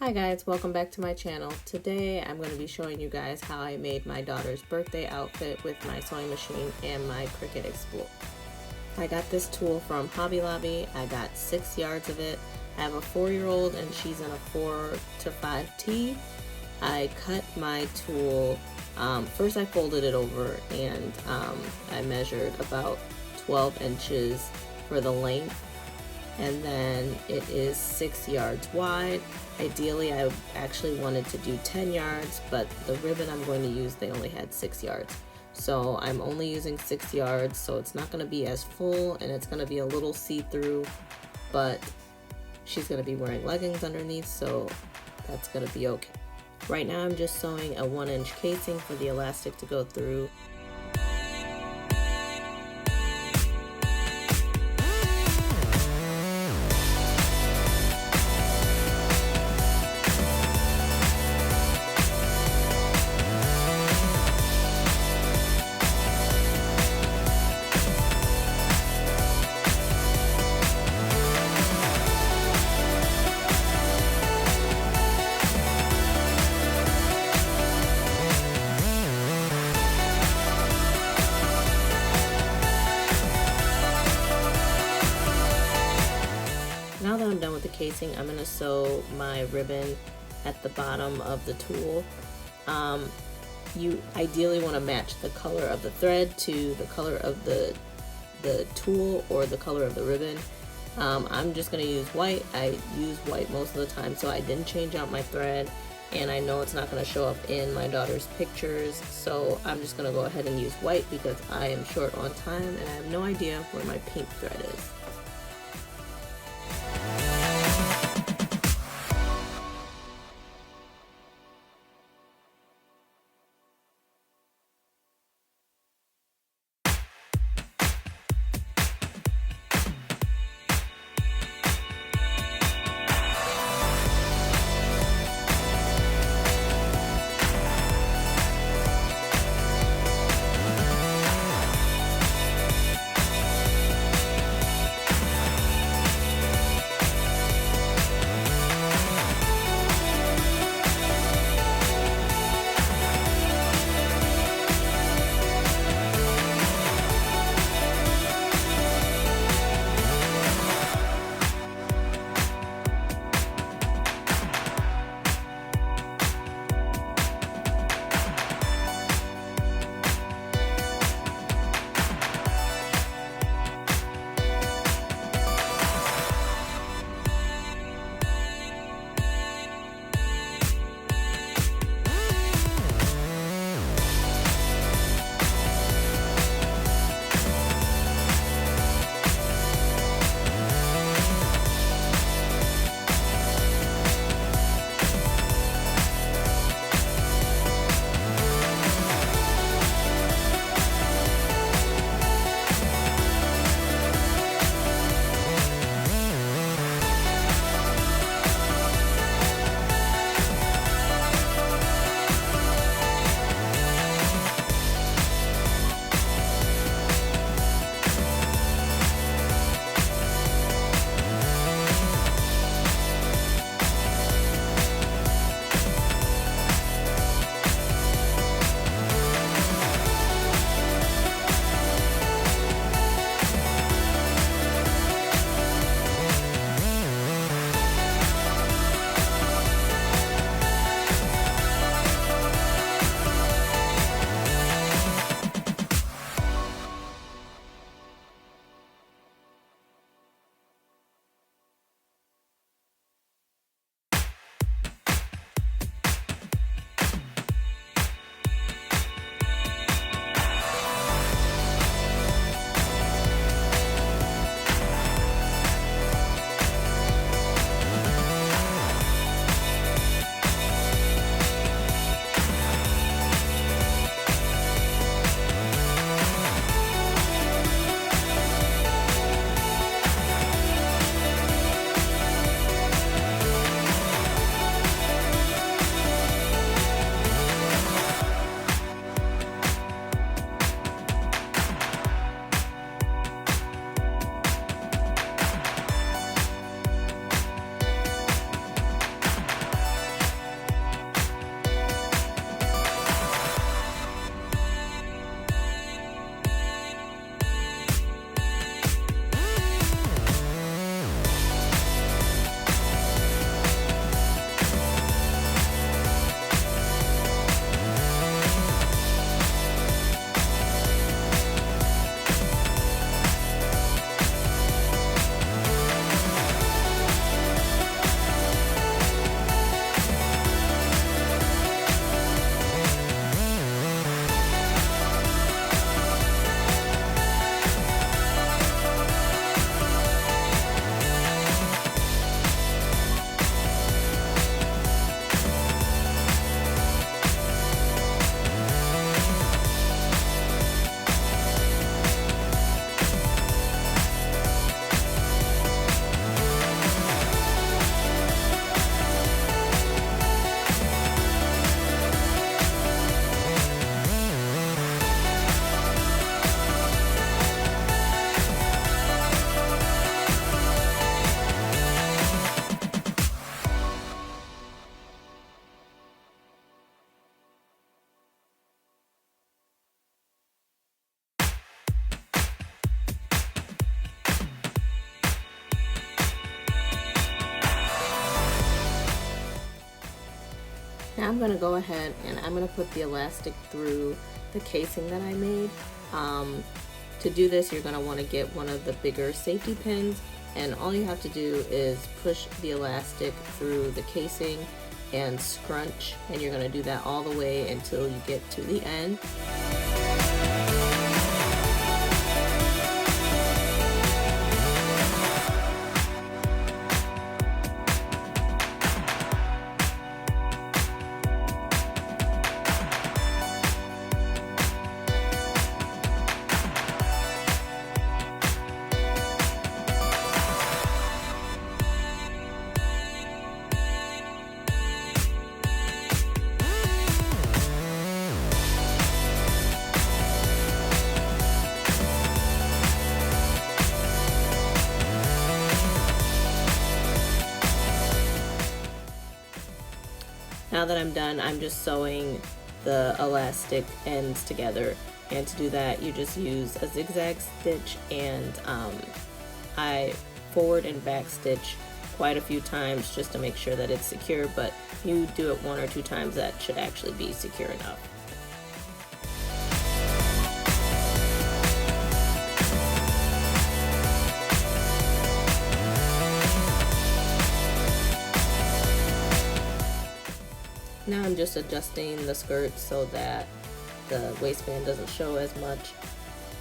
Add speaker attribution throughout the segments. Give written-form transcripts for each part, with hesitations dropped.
Speaker 1: Hi guys, welcome back to my channel. Today I'm going to be showing you guys how I made my daughter's birthday outfit with my sewing machine and my Cricut Explore. I got this tool from Hobby Lobby. I got 6 yards of it. I have a 4-year-old and she's in a 4 to 5T. I cut my tool, first I folded it over and I measured about 12 inches for the length, and then it is 6 yards wide. Ideally I actually wanted to do 10 yards, but the ribbon I'm going to use, they only had 6 yards. So I'm only using 6 yards, so it's not going to be as full and it's going to be a little see-through, but she's going to be wearing leggings underneath, so that's going to be okay. Right now I'm just sewing a 1-inch casing for the elastic to go through. Now that I'm done with the casing, I'm going to sew my ribbon at the bottom of the tool. You ideally want to match the color of the thread to the color of the tool or the color of the ribbon. I'm just going to use white. I use white most of the time, so I didn't change out my thread, and I know it's not going to show up in my daughter's pictures, so I'm just going to go ahead and use white because I am short on time and I have no idea where my pink thread is. Now I'm going to go ahead and I'm going to put the elastic through the casing that I made. To do this, you're going to want to get one of the bigger safety pins, and all you have to do is push the elastic through the casing and scrunch, and you're going to do that all the way until you get to the end. Now that I'm done, I'm just sewing the elastic ends together, and to do that you just use a zigzag stitch, and I forward and back stitch quite a few times just to make sure that it's secure, but you do it 1 or 2 times, that should actually be secure enough. Now I'm just adjusting the skirt so that the waistband doesn't show as much.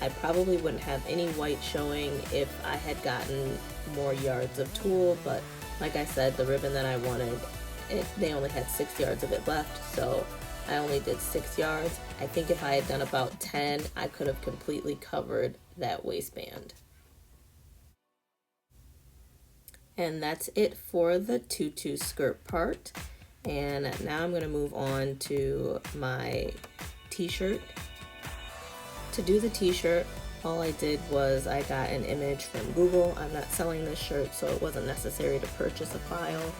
Speaker 1: I probably wouldn't have any white showing if I had gotten more yards of tulle, but like I said, the ribbon that I wanted, they only had 6 yards of it left, so I only did 6 yards. I think if I had done about 10, I could have completely covered that waistband. And that's it for the tutu skirt part. And now I'm going to move on to my t-shirt. To do the t-shirt, all I did was I got an image from Google. I'm not selling this shirt, so it wasn't necessary to purchase a file.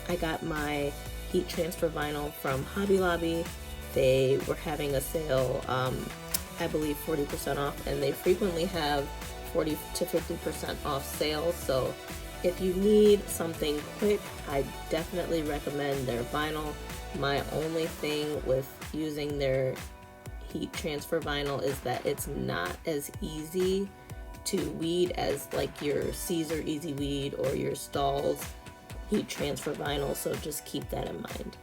Speaker 1: I got my heat transfer vinyl from Hobby Lobby. They were having a sale, I believe 40% off, and they frequently have 40 to 50% off sales, so if you need something quick, I definitely recommend their vinyl. My only thing with using their heat transfer vinyl is that it's not as easy to weed as like your Caesar Easy Weed or your Stahl's heat transfer vinyl, so just keep that in mind.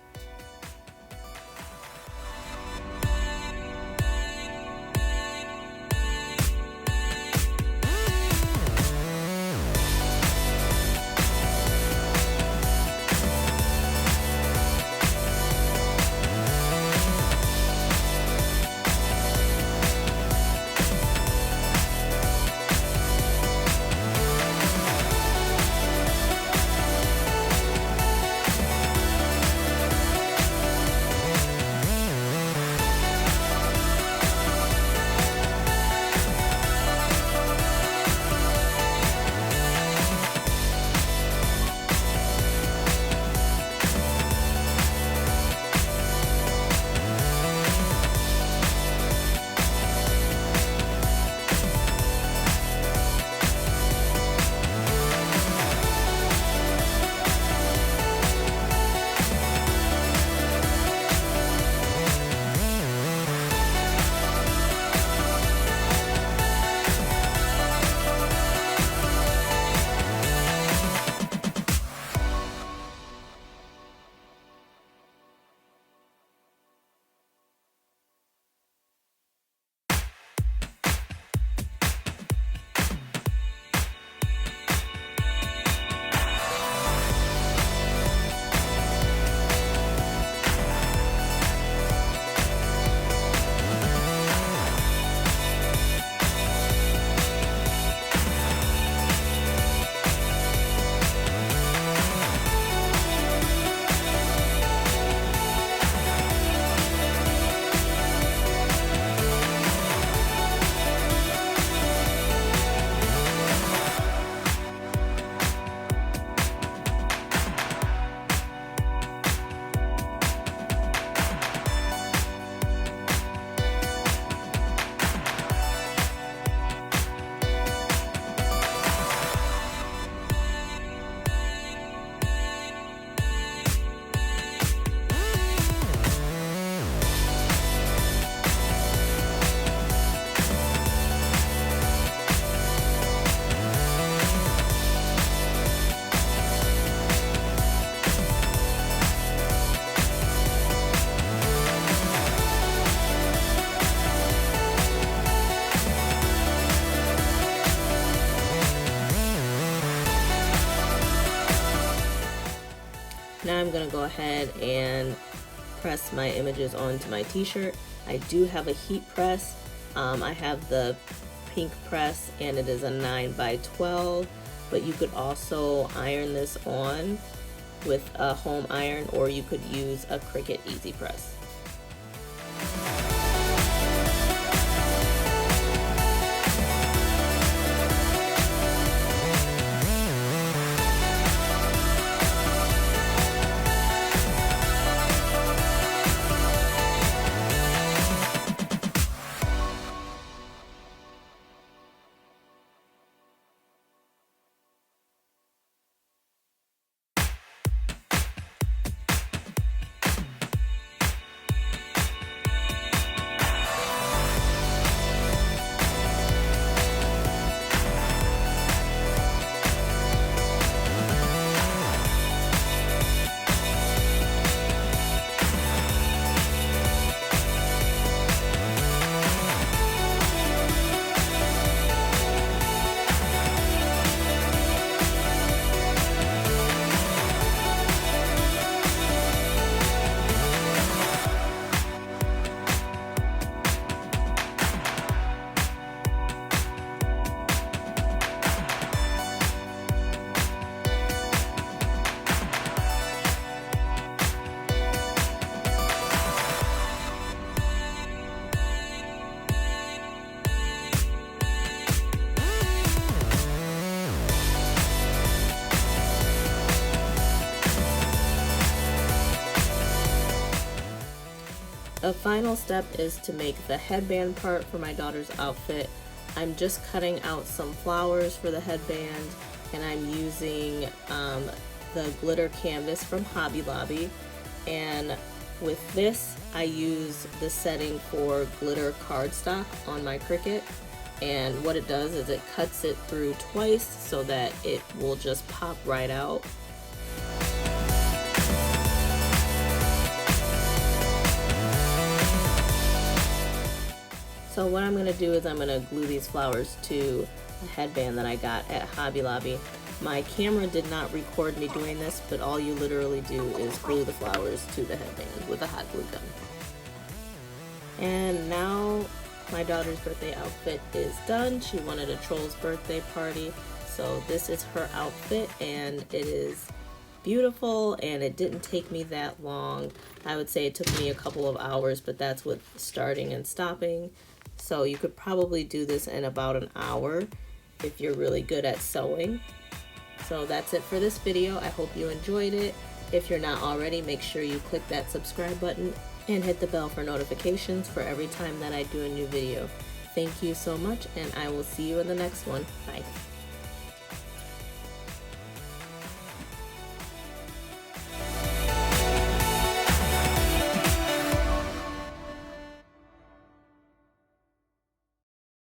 Speaker 1: I'm gonna go ahead and press my images onto my t-shirt. I do have a heat press. I have the pink press and it is a 9x12, but you could also iron this on with a home iron, or you could use a Cricut Easy Press. A final step is to make the headband part for my daughter's outfit. I'm just cutting out some flowers for the headband, and I'm using the glitter canvas from Hobby Lobby. And with this, I use the setting for glitter cardstock on my Cricut. And what it does is it cuts it through twice so that it will just pop right out. So what I'm going to do is I'm going to glue these flowers to a headband that I got at Hobby Lobby. My camera did not record me doing this, but all you literally do is glue the flowers to the headband with a hot glue gun. And now my daughter's birthday outfit is done. She wanted a Trolls birthday party, so this is her outfit, and it is beautiful, and it didn't take me that long. I would say it took me a couple of hours, but that's with starting and stopping. So you could probably do this in about an hour if you're really good at sewing. So that's it for this video. I hope you enjoyed it. If you're not already, make sure you click that subscribe button and hit the bell for notifications for every time that I do a new video. Thank you so much, and I will see you in the next one. Bye.